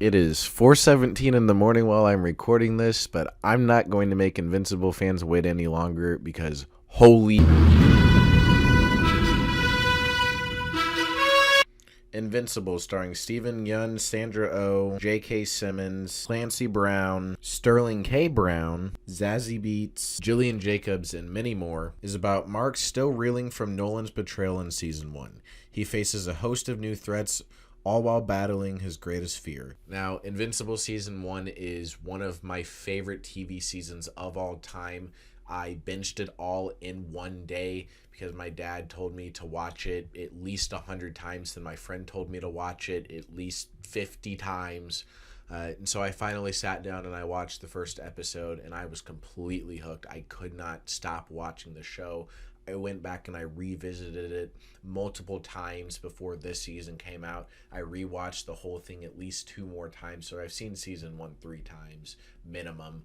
It is 4:17 in the morning while I'm recording this, but I'm not going to make Invincible fans wait any longer because holy Invincible, starring Stephen Yeun, Sandra Oh, J.K. Simmons, Clancy Brown, Sterling K. Brown, Zazie Beetz, Jillian Jacobs, and many more, is about Mark still reeling from Nolan's betrayal in Season 1. He faces a host of new threats, all while battling his greatest fear. Now, Invincible Season 1 is one of my favorite TV seasons of all time. I binged it all in one day because my dad told me to watch it at least 100 times. Then my friend told me to watch it at least 50 times. And so I finally sat down and I watched the first episode and I was completely hooked. I could not stop watching the show. I went back and I revisited it multiple times before this season came out. I rewatched the whole thing at least 2 more times. So I've seen season 1 3 times minimum.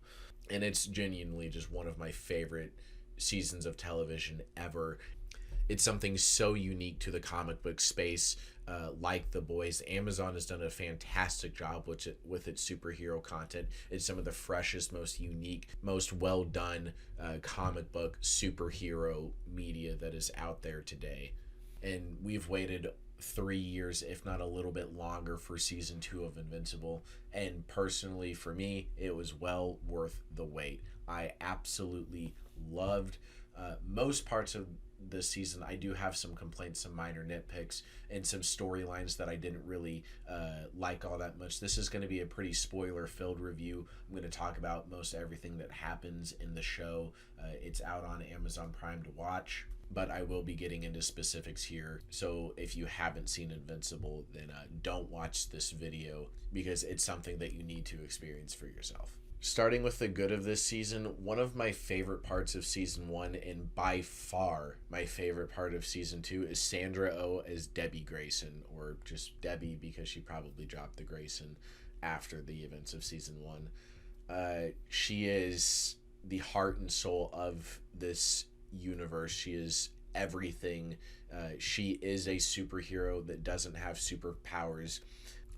And it's genuinely just one of my favorite seasons of television ever. It's something so unique to the comic book space, like The Boys. Amazon has done a fantastic job with its superhero content. It's some of the freshest, most unique, most well done comic book superhero media that is out there today. And we've waited 3 years, if not a little bit longer, for season 2 of Invincible. And personally, for me, it was well worth the wait. I absolutely loved most parts of this season. I do have some complaints, some minor nitpicks, and some storylines that I didn't really like all that much. This is going to be a pretty spoiler-filled review. I'm going to talk about most everything that happens in the show. It's out on Amazon Prime to watch, but I will be getting into specifics here. So if you haven't seen Invincible, then don't watch this video because it's something that you need to experience for yourself. Starting with the good of this season, one of my favorite parts of season 1, and by far my favorite part of season 2, is Sandra Oh as Debbie Grayson, or just Debbie because she probably dropped the Grayson after the events of season 1. She is the heart and soul of this universe. She is everything. She is a superhero that doesn't have superpowers.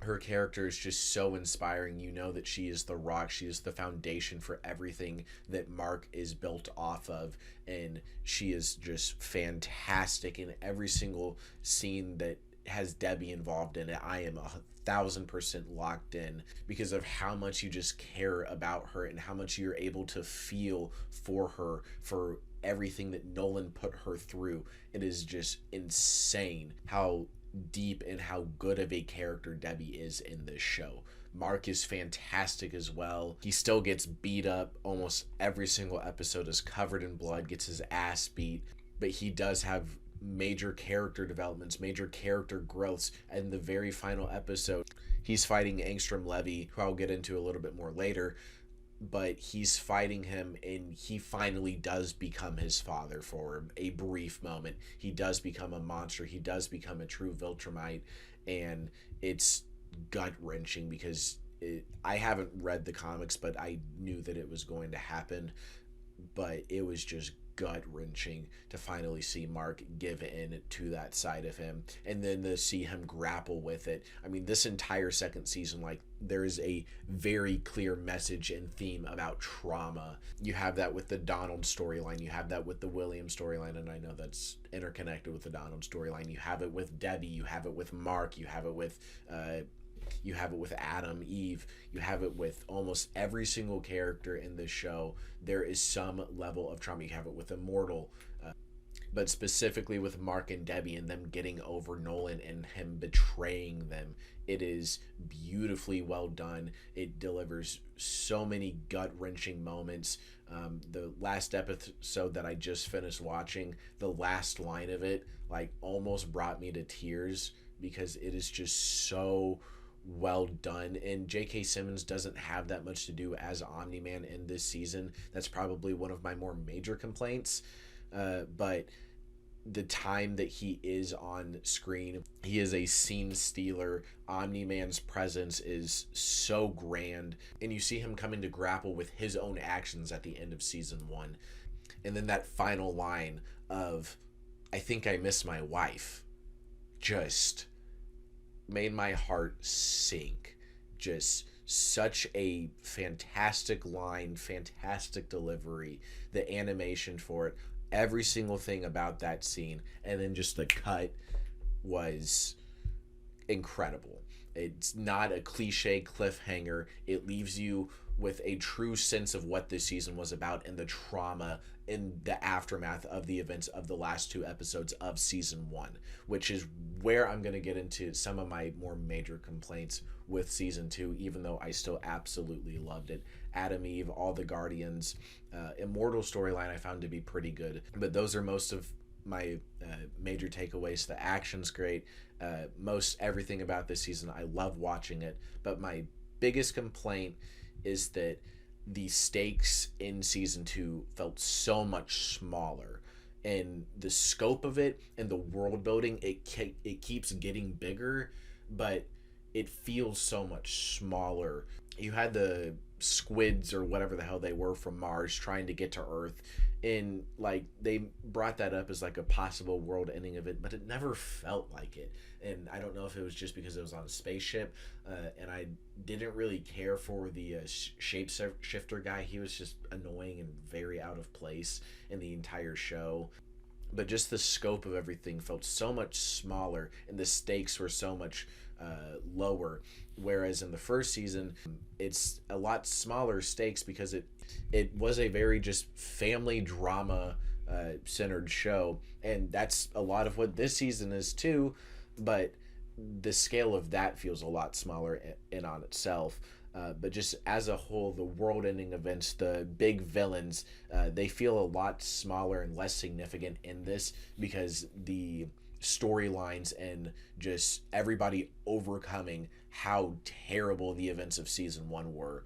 Her character is just so inspiring. You know that she is the rock. She is the foundation for everything that Mark is built off of. And she is just fantastic in every single scene that has Debbie involved in it. I am 1,000% locked in because of how much you just care about her and how much you're able to feel for her, for everything that Nolan put her through. It is just insane how deep and how good of a character Debbie is in this show. Mark is fantastic as well. He still gets beat up. Almost every single episode is covered in blood, gets his ass beat, but he does have major character developments, major character growths. In the very final episode, he's fighting Angstrom Levy, who I'll get into a little bit more later, but he's fighting him and he finally does become his father for a brief moment. He does become a monster. He does become a true Viltrumite, and it's gut-wrenching because I haven't read the comics, but I knew that it was going to happen, but it was just gut-wrenching to finally see Mark give in to that side of him and then to see him grapple with it. I mean, this entire second season, like, there is a very clear message and theme about trauma. You have that with the Donald storyline, you have that with the William storyline, and I know that's interconnected with the Donald storyline. You have it with Debbie, you have it with Mark, you have it with Adam, Eve, you have it with almost every single character in this show. There is some level of trauma. You have it with Immortal, but specifically with Mark and Debbie and them getting over Nolan and him betraying them. It is beautifully well done. It delivers so many gut-wrenching moments. The last episode that I just finished watching, the last line of it, like, almost brought me to tears because it is just so well done. And J.K. Simmons doesn't have that much to do as Omni-Man in this season. That's probably one of my more major complaints. But the time that he is on screen, he is a scene stealer. Omni-Man's presence is so grand, and you see him coming to grapple with his own actions at the end of season 1. And then that final line of, "I think I miss my wife," just made my heart sink. just such a fantastic line, fantastic delivery, the animation for it, every single thing about that scene, and then just the cut was incredible. It's not a cliche cliffhanger. It leaves you with a true sense of what this season was about and the trauma in the aftermath of the events of the last 2 episodes of season 1, which is where I'm going to get into some of my more major complaints with season 2, even though I still absolutely loved it. Adam Eve, all the Guardians, Immortal storyline I found to be pretty good, but those are most of my major takeaways. The action's great. Most everything about this season, I love watching it, but my biggest complaint is that the stakes in season 2 felt so much smaller, and the scope of it and the world building, it keeps getting bigger, but it feels so much smaller. You had the squids or whatever the hell they were from Mars trying to get to Earth, and like they brought that up as like a possible world ending of it, but it never felt like it. And I don't know if it was just because it was on a spaceship, and I didn't really care for the shapeshifter guy. He was just annoying and very out of place in the entire show. But just the scope of everything felt so much smaller, and the stakes were so much lower. Whereas in the first season, it's a lot smaller stakes because it was a very just family drama centered show, and that's a lot of what this season is too. But the scale of that feels a lot smaller in on itself. But just as a whole, the world-ending events, the big villains, they feel a lot smaller and less significant in this because the storylines and just everybody overcoming how terrible the events of season 1 were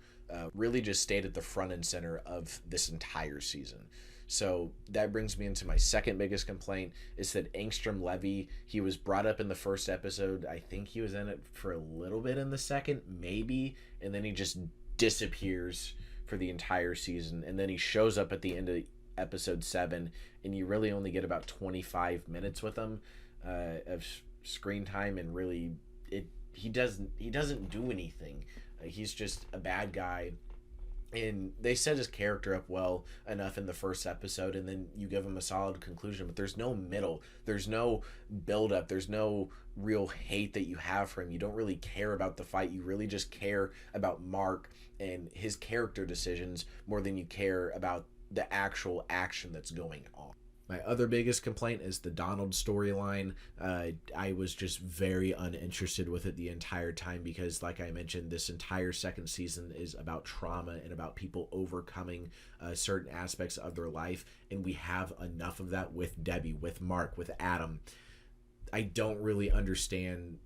really just stayed at the front and center of this entire season. So that brings me into my second biggest complaint, is that Angstrom Levy, he was brought up in the first episode. I think he was in it for a little bit in the second, maybe, and then he just disappears for the entire season. And then he shows up at the end of episode 7, and you really only get about 25 minutes with him of screen time, and really he doesn't do anything. He's just a bad guy. And they set his character up well enough in the first episode, and then you give him a solid conclusion, but there's no middle. There's no build up. There's no real hate that you have for him. You don't really care about the fight. You really just care about Mark and his character decisions more than you care about the actual action that's going on. My other biggest complaint is the Donald storyline. I was just very uninterested with it the entire time because, like I mentioned, this entire second season is about trauma and about people overcoming certain aspects of their life, and we have enough of that with Debbie, with Mark, with Adam. I don't really understand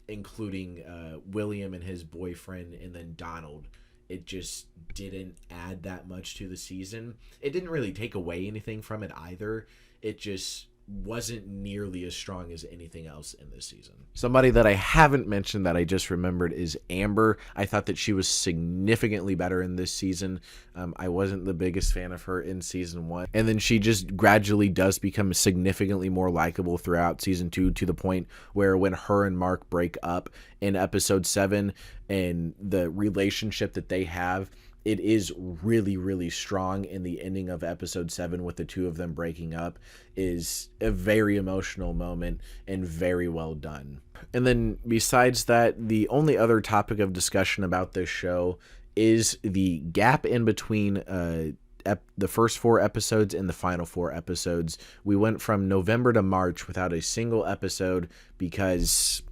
including William and his boyfriend and then Donald. It just didn't add that much to the season. It didn't really take away anything from it either. It just wasn't nearly as strong as anything else in this season. Somebody that I haven't mentioned that I just remembered is Amber. I thought that she was significantly better in this season. I wasn't the biggest fan of her in season 1. And then she just gradually does become significantly more likable throughout season 2, to the point where when her and Mark break up in episode 7 and the relationship that they have, it is really, really strong. In the ending of episode 7 with the two of them breaking up is a very emotional moment and very well done. And then besides that, the only other topic of discussion about this show is the gap in between the first 4 episodes and the final 4 episodes. We went from November to March without a single episode because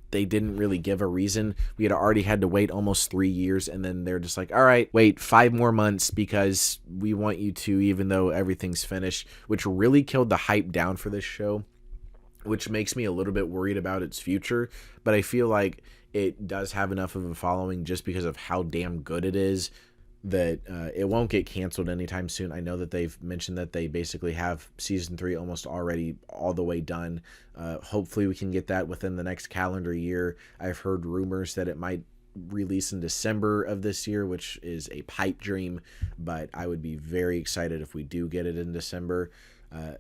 they didn't really give a reason. We had already had to wait almost 3 years, and then they're just like, all right, wait 5 more months because we want you to, even though everything's finished, which really killed the hype down for this show, which makes me a little bit worried about its future. But I feel like it does have enough of a following just because of how damn good it is that it won't get canceled anytime soon. I know that they've mentioned that they basically have season 3 almost already all the way done. Hopefully we can get that within the next calendar year. I've heard rumors that it might release in December of this year, which is a pipe dream, but I would be very excited if we do get it in December.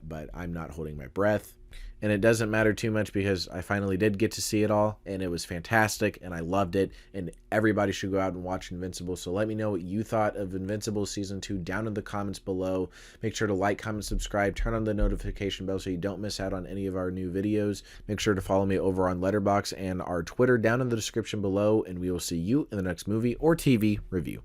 But I'm not holding my breath. And it doesn't matter too much because I finally did get to see it all, and it was fantastic, and I loved it, and everybody should go out and watch Invincible. So let me know what you thought of Invincible Season 2 down in the comments below. Make sure to like, comment, subscribe, turn on the notification bell so you don't miss out on any of our new videos. Make sure to follow me over on Letterboxd and our Twitter down in the description below, and we will see you in the next movie or TV review.